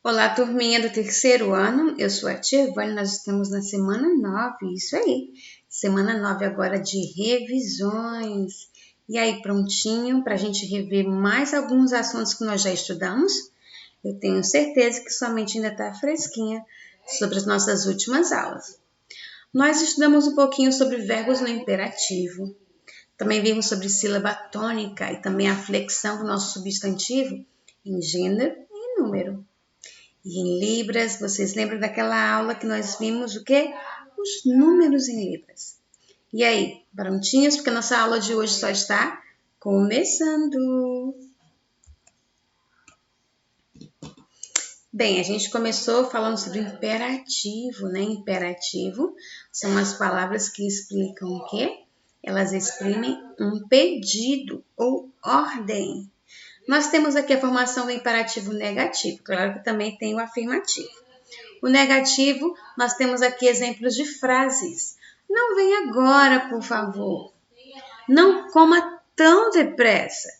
Olá, turminha do terceiro ano, eu sou a tia Vânia, nós estamos na semana 9, isso aí, semana 9 agora de revisões. E aí, prontinho para a gente rever mais alguns assuntos que nós já estudamos? Eu tenho certeza que sua mente ainda está fresquinha sobre as nossas últimas aulas. Nós estudamos um pouquinho sobre verbos no imperativo, também vimos sobre sílaba tônica e também a flexão do nosso substantivo em gênero e número. E em libras, vocês lembram daquela aula que nós vimos o quê? Os números em libras. E aí, prontinhos? Porque a nossa aula de hoje só está começando. Bem, a gente começou falando sobre imperativo, né? Imperativo são as palavras que explicam o quê? Elas exprimem um pedido ou ordem. Nós temos aqui a formação do imperativo negativo, claro que também tem o afirmativo. O negativo, nós temos aqui exemplos de frases. Não venha agora, por favor. Não coma tão depressa.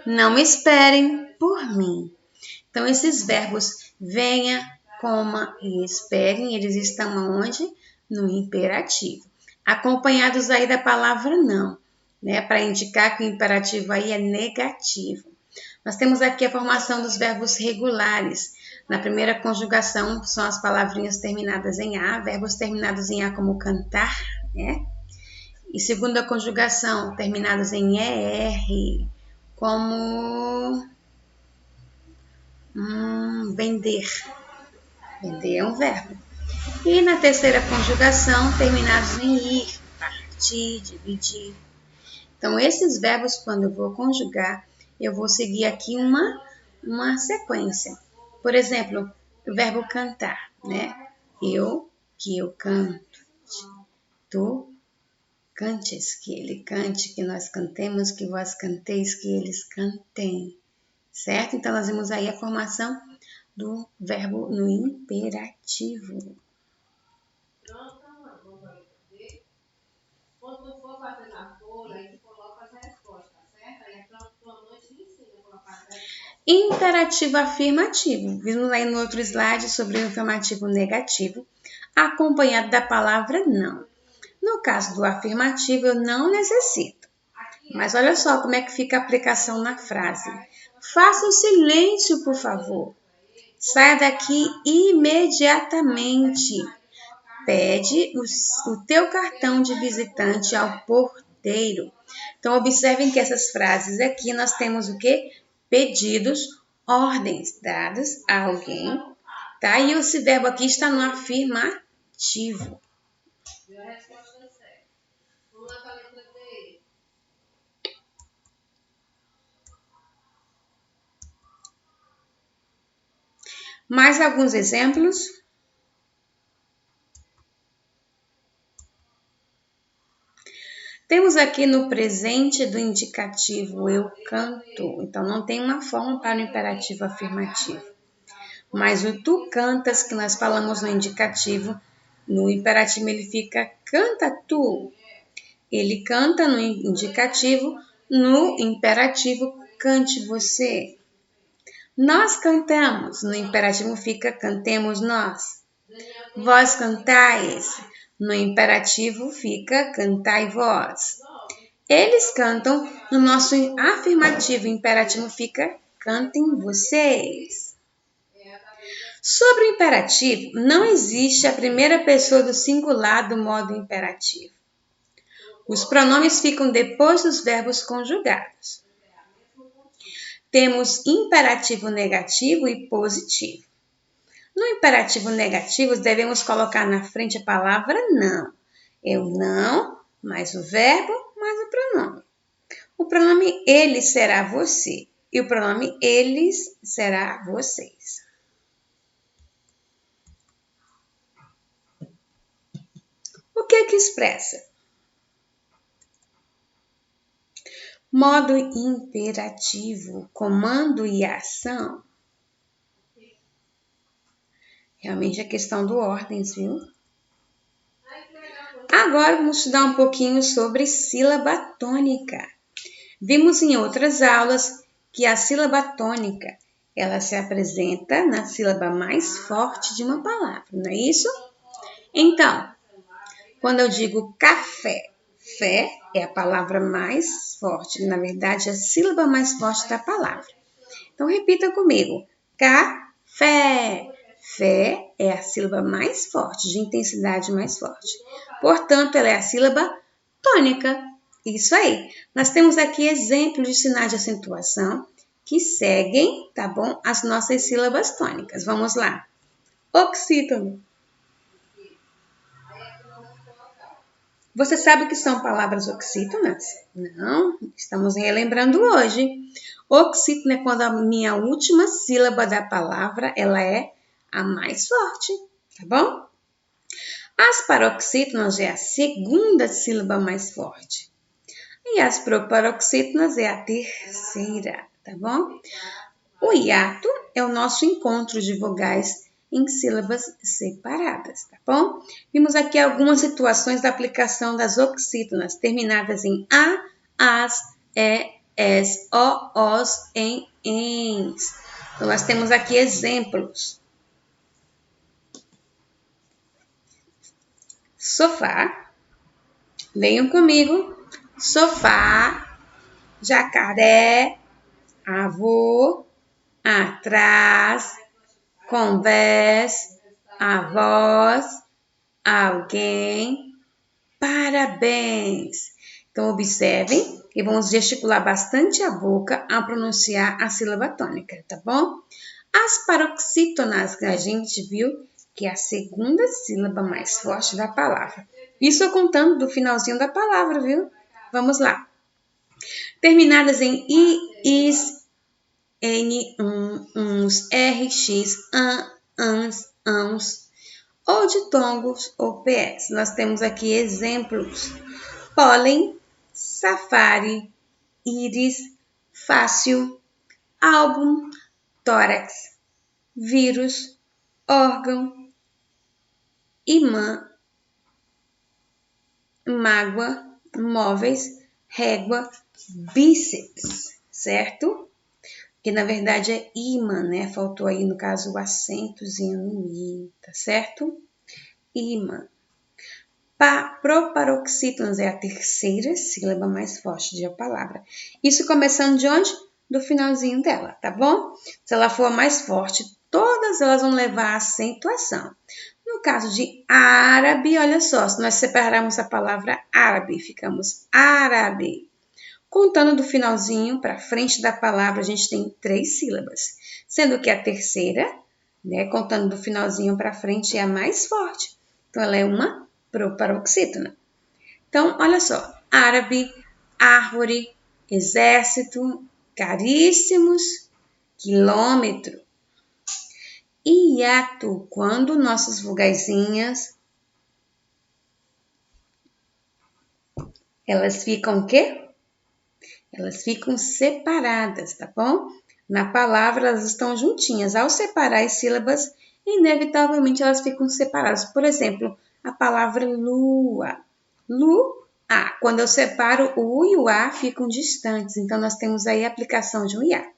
Não esperem por mim. Então, esses verbos venha, coma e esperem, eles estão aonde? No imperativo. Acompanhados aí da palavra não, né? Para indicar que o imperativo aí é negativo. Nós temos aqui a formação dos verbos regulares. Na primeira conjugação, são as palavrinhas terminadas em A, verbos terminados em A como cantar, né? E segunda conjugação, terminados em ER, como vender. Vender é um verbo. E na terceira conjugação, terminados em ir, partir, dividir. Então, esses verbos, quando eu vou conjugar, eu vou seguir aqui uma sequência. Por exemplo, o verbo cantar, né? Eu, que eu canto. Tu, cantes, que ele cante, que nós cantemos, que vós canteis, que eles cantem. Certo? Então, nós vimos aí a formação do verbo no imperativo. Quando for fazer na folha, a gente coloca as respostas, certo? Aí a tua mãe te ensina a colocar as respostas. Imperativo afirmativo. Vimos aí no outro slide sobre o afirmativo negativo, acompanhado da palavra não. No caso do afirmativo, eu não necessito. Mas olha só como é que fica a aplicação na frase. Faça o silêncio, por favor. Saia daqui imediatamente. Pede o teu cartão de visitante ao porteiro. Então, observem que essas frases aqui nós temos o quê? Pedidos, ordens dadas a alguém, tá? E esse verbo aqui está no afirmativo. Mais alguns exemplos? Temos aqui no presente do indicativo eu canto. Então, não tem uma forma para o imperativo afirmativo. Mas o tu cantas, que nós falamos no indicativo, no imperativo ele fica canta tu. Ele canta no indicativo, no imperativo cante você. Nós cantamos, no imperativo fica cantemos nós. Vós cantais, no imperativo fica cantai vós. Eles cantam, no nosso afirmativo imperativo fica cantem vocês. Sobre o imperativo, não existe a primeira pessoa do singular do modo imperativo. Os pronomes ficam depois dos verbos conjugados. Temos imperativo negativo e positivo. No imperativo negativo, devemos colocar na frente a palavra não. Eu não, mais o verbo, mais o pronome. O pronome ele será você e o pronome eles será vocês. O que expressa? Modo imperativo, comando e ação. Realmente é questão do ordens, viu? Agora vamos estudar um pouquinho sobre sílaba tônica. Vimos em outras aulas que a sílaba tônica, ela se apresenta na sílaba mais forte de uma palavra, não é isso? Então, quando eu digo café, fé é a palavra mais forte, na verdade é a sílaba mais forte da palavra. Então, repita comigo, café. Fé é a sílaba mais forte, de intensidade mais forte. Portanto, ela é a sílaba tônica. Isso aí. Nós temos aqui exemplos de sinais de acentuação que seguem, tá bom? As nossas sílabas tônicas. Vamos lá. Oxítono. Você sabe o que são palavras oxítonas? Não, estamos relembrando hoje. Oxítono é quando a minha última sílaba da palavra, ela é a mais forte, tá bom? As paroxítonas é a segunda sílaba mais forte. E as proparoxítonas é a terceira, tá bom? O hiato é o nosso encontro de vogais em sílabas separadas, tá bom? Vimos aqui algumas situações da aplicação das oxítonas, terminadas em a, as, es, os, em, ens. Então, nós temos aqui exemplos. Sofá, venham comigo. Sofá, jacaré, avô, atrás, conversa, a voz, alguém, parabéns. Então, observem e vamos gesticular bastante a boca ao pronunciar a sílaba tônica, tá bom? As paroxítonas, que a gente viu que é a segunda sílaba mais forte da palavra. Isso eu contando do finalzinho da palavra, viu? Vamos lá. Terminadas em i, is, n, uns, r, x, ans, ãos, ou ditongos ou ps. Nós temos aqui exemplos. Pólen, safari, íris, fácil, álbum, tórax, vírus, órgão, imã, mágoa, móveis, régua, bíceps, certo? Que na verdade é imã, né? Faltou aí no caso o acentozinho no i, tá certo? Imã. Proparoxítonos é a terceira sílaba mais forte de a palavra. Isso começando de onde? Do finalzinho dela, tá bom? Se ela for a mais forte, todas elas vão levar a acentuação. No caso de árabe, olha só, se nós separarmos a palavra árabe, ficamos árabe. Contando do finalzinho para frente da palavra, a gente tem 3 sílabas, sendo que a terceira, né, contando do finalzinho para frente, é a mais forte. Então, ela é uma proparoxítona. Então, olha só, árabe, árvore, exército, caríssimos, quilômetro. Hiato, quando nossas vogaizinhas, elas ficam o quê? Elas ficam separadas, tá bom? Na palavra, elas estão juntinhas. Ao separar as sílabas, inevitavelmente elas ficam separadas. Por exemplo, a palavra lua. Lu-a. Quando eu separo o U e o A, ficam distantes. Então, nós temos aí a aplicação de um hiato.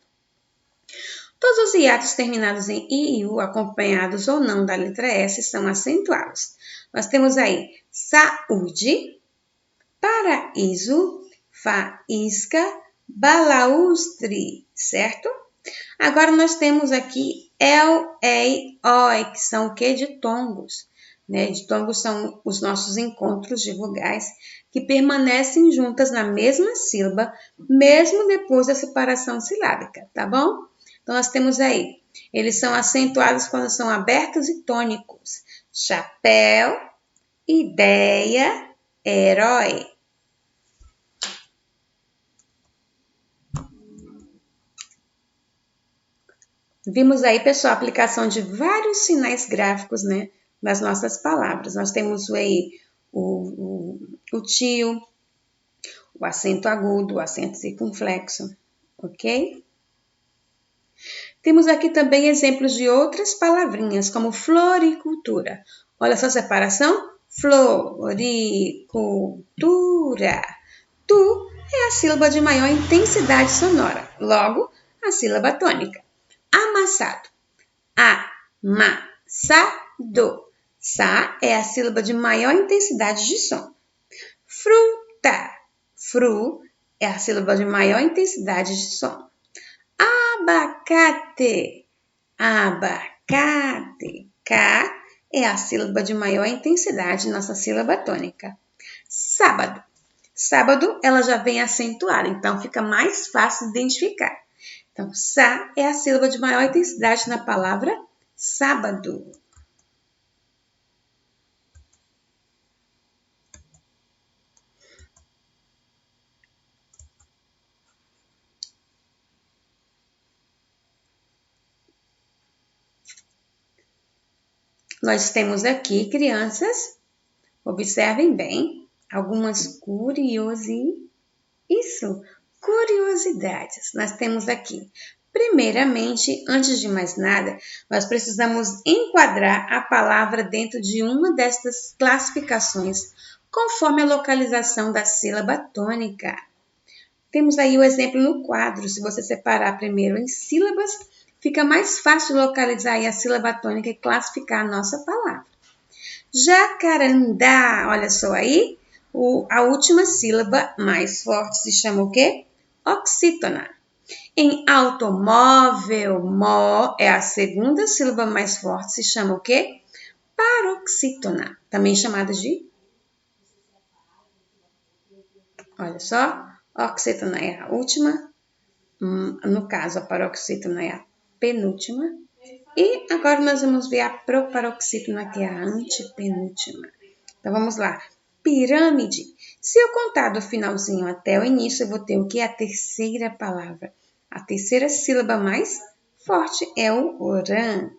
Todos os hiatos terminados em I e U, acompanhados ou não da letra S, são acentuados. Nós temos aí saúde, paraíso, faísca, balaustre, certo? Agora nós temos aqui el, ei, oi, que são o que? Ditongos. Né? Ditongos são os nossos encontros de vogais que permanecem juntas na mesma sílaba, mesmo depois da separação silábica, tá bom? Então, nós temos aí, eles são acentuados quando são abertos e tônicos. Chapéu, ideia, herói. Vimos aí, pessoal, a aplicação de vários sinais gráficos, né, nas nossas palavras. Nós temos aí o tio, o acento agudo, o acento circunflexo, ok? Temos aqui também exemplos de outras palavrinhas, como floricultura. Olha só a separação, floricultura. Tu é a sílaba de maior intensidade sonora, logo a sílaba tônica. Amassado, amassado. Sa é a sílaba de maior intensidade de som. Fruta, fru é a sílaba de maior intensidade de som. Abacate, abacate. K é a sílaba de maior intensidade, nossa sílaba tônica. Sábado. Sábado, ela já vem acentuada, então fica mais fácil de identificar. Então, sa é a sílaba de maior intensidade na palavra sábado. Nós temos aqui, crianças, observem bem, algumas curiosidades. Nós temos aqui. Primeiramente, antes de mais nada, nós precisamos enquadrar a palavra dentro de uma destas classificações, conforme a localização da sílaba tônica. Temos aí o exemplo no quadro. Se você separar primeiro em sílabas, fica mais fácil localizar aí a sílaba tônica e classificar a nossa palavra. Jacarandá, olha só aí, a última sílaba mais forte se chama o quê? Oxítona. Em automóvel, mo é a segunda sílaba mais forte, se chama o quê? Paroxítona, também chamada de... Olha só, oxítona é a última, no caso a paroxítona é a penúltima, e agora nós vamos ver a proparoxítona, que é a antepenúltima. Então vamos lá, pirâmide. Se eu contar do finalzinho até o início, eu vou ter o que? A terceira palavra. A terceira sílaba mais forte é o orã.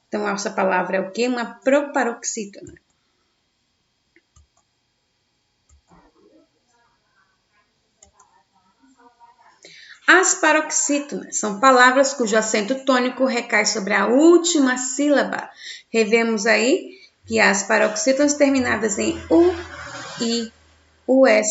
Então, essa palavra é o quê? Uma proparoxítona. As paroxítonas são palavras cujo acento tônico recai sobre a última sílaba. Revemos aí que as paroxítonas terminadas em U, I, US,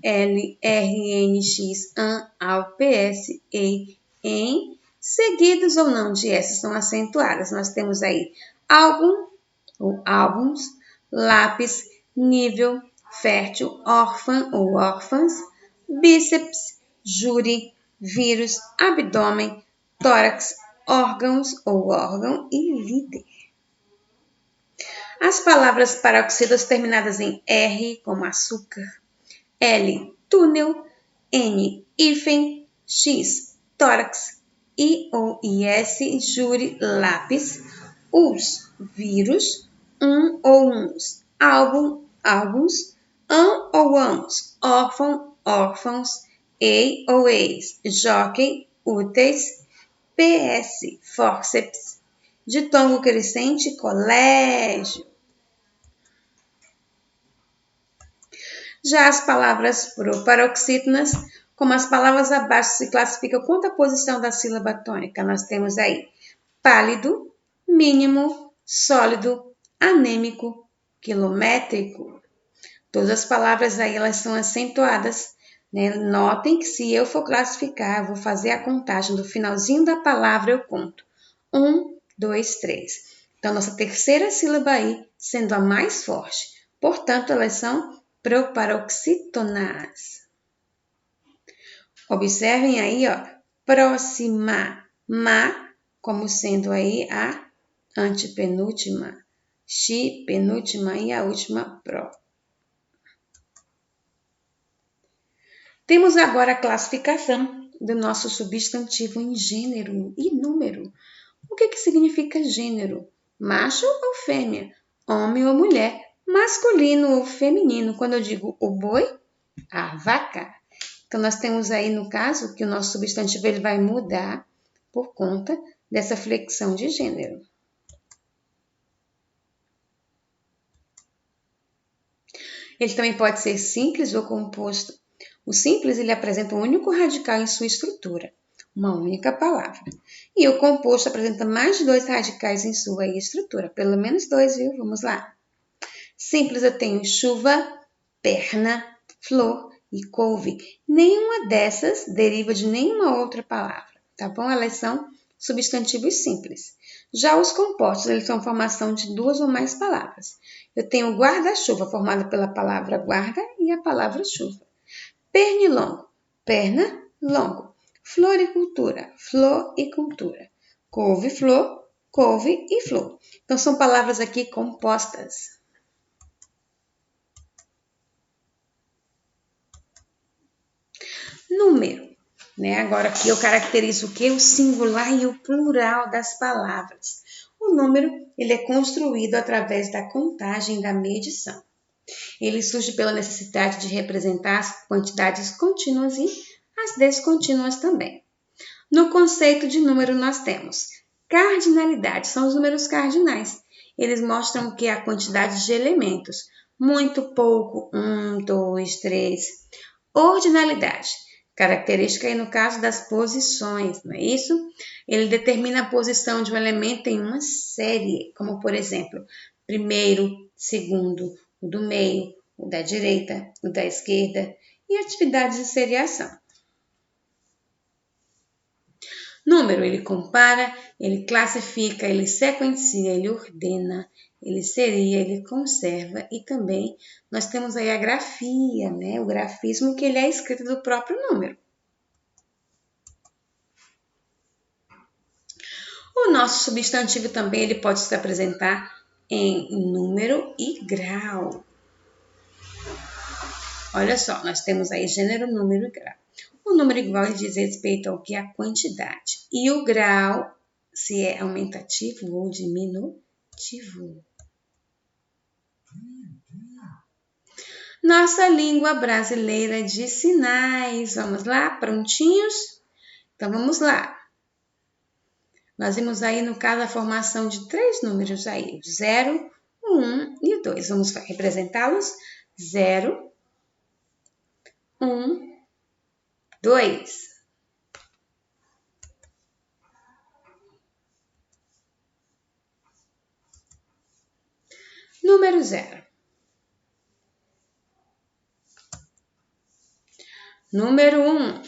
L, R, N, X, AN, AU, PS, E, EM, seguidos ou não de S, são acentuadas. Nós temos aí álbum, ou álbuns, lápis, nível, fértil, órfã ou órfãs, bíceps, júri, vírus, abdômen, tórax, órgãos ou órgão e líder. As palavras paroxítonas terminadas em R, como açúcar, L, túnel, N, hífen, X, tórax, I ou IS, júri, lápis, US, vírus, ou uns, álbum, álbuns, ou ãos, órfão, órfãos, ei ou ex, jockey, úteis, PS, fórceps, ditongo crescente, colégio. Já as palavras proparoxítonas, como as palavras abaixo se classificam quanto à posição da sílaba tônica. Nós temos aí pálido, mínimo, sólido, anêmico, quilométrico. Todas as palavras aí elas são acentuadas, né? Notem que se eu for classificar, eu vou fazer a contagem do finalzinho da palavra, eu conto. 1, 2, 3. Então, nossa terceira sílaba aí sendo a mais forte. Portanto, elas são proparoxítonas. Observem aí, ó, próxima, ma, como sendo aí a antepenúltima, xi, penúltima e a última pró. Temos agora a classificação do nosso substantivo em gênero e número. O que significa gênero? Macho ou fêmea? Homem ou mulher? Masculino ou feminino? Quando eu digo o boi, a vaca. Então, nós temos aí, no caso, que o nosso substantivo ele vai mudar por conta dessa flexão de gênero. Ele também pode ser simples ou composto. O simples ele apresenta um único radical em sua estrutura, uma única palavra. E o composto apresenta mais de 2 radicais em sua estrutura, pelo menos 2, viu? Vamos lá. Simples eu tenho chuva, perna, flor e couve. Nenhuma dessas deriva de nenhuma outra palavra, tá bom? Elas são substantivos simples. Já os compostos, eles são formação de duas ou mais palavras. Eu tenho guarda-chuva, formado pela palavra guarda e a palavra chuva. Pernilongo, perna, longo. Floricultura, flor e cultura. Couve-flor, couve e flor. Então, são palavras aqui compostas. Número, né? Agora aqui eu caracterizo o que? O singular e o plural das palavras. O número, ele é construído através da contagem, da medição. Ele surge pela necessidade de representar as quantidades contínuas e as descontínuas também. No conceito de número nós temos cardinalidade, são os números cardinais. Eles mostram que a quantidade de elementos, muito, pouco, 1, 2, 3. Ordinalidade, característica aí no caso das posições, não é isso? Ele determina a posição de um elemento em uma série, como por exemplo, primeiro, segundo, o do meio, o da direita, o da esquerda e atividades de seriação. Número, ele compara, ele classifica, ele sequencia, ele ordena, ele seria, ele conserva e também nós temos aí a grafia, né? O grafismo que ele é escrito do próprio número. O nosso substantivo também ele pode se apresentar em número e grau. Olha só, nós temos aí gênero, número e grau. O número igual ele diz respeito ao que é a quantidade. E o grau, se é aumentativo ou diminutivo. Nossa língua brasileira de sinais. Vamos lá, prontinhos? Então, vamos lá. Nós vimos aí, no caso, a formação de 3 números aí. 0, 1 e 2. Vamos representá-los. 0, 1, 2. Número 0. Número 1.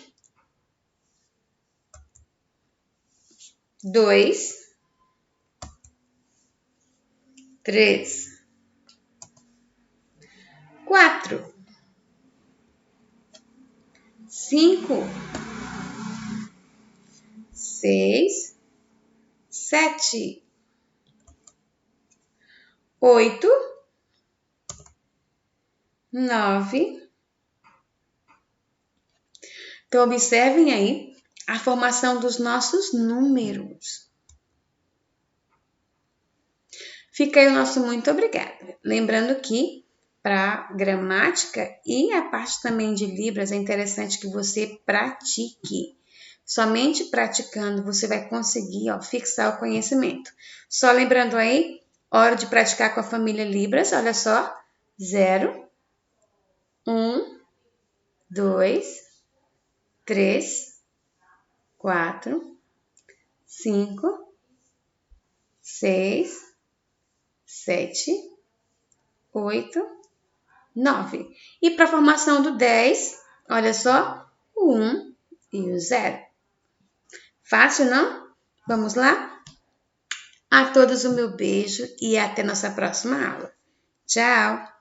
2. 3. 4. 5. 6. 7. 8. 9. Então, observem aí a formação dos nossos números. Fica aí o nosso muito obrigada. Lembrando que para gramática e a parte também de Libras é interessante que você pratique. Somente praticando você vai conseguir fixar o conhecimento. Só lembrando aí, hora de praticar com a família Libras, olha só. 0, 1, 2, 3, 4, 5, 6, 7, 8, 9. E para a formação do 10, olha só, o 1 e o 0. Fácil, não? Vamos lá? A todos o meu beijo e até nossa próxima aula. Tchau!